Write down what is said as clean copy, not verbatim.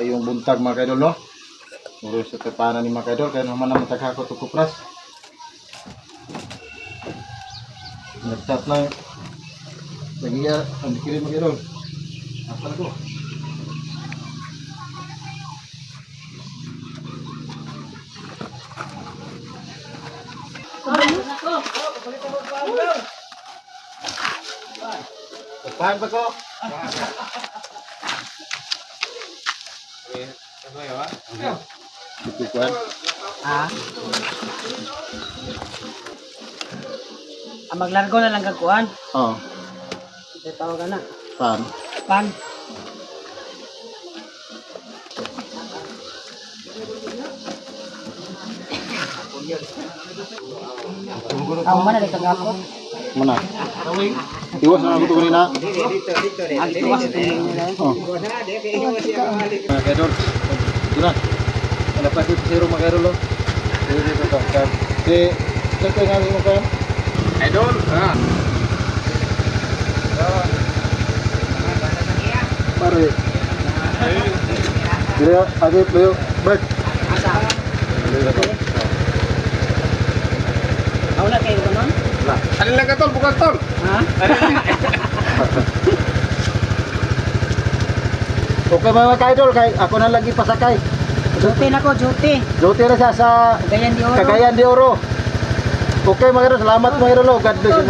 Ayong buntag mga kaidol, no? Muro sa tepanan ni mga kaidol, kaya naman naman taghakot o kupras. Nagchat na lagi ya, ang dikirin mga kaidol. Asal ko. Paham ba ko? Ito kuan. Maglargo na lang kagkuhan. Oh, Ito tawag na. pan. Pan. Ako man na dito ako. Mana? Iwas na ako ito kanina. Ang tuwas ito nila. Oh. Mga kaidol. Ito na. Malapas dito si Roma kaidol, no? Dito to. Si, saan kayo nga mo kayo? Idol. Pare. Dire, agit bayo. Bert. Asa? Dire to. Ako na kayo ko nun? Alin lang ka tol, bukas tol. Ha? Okay mga kaidol, kay ako na lagi pasakay. Duty na ko, duty. Duty na siya sa Cagayan de Oro. Cagayan de Oro. Okay mga kaidol, salamat mga kaidol. God bless you.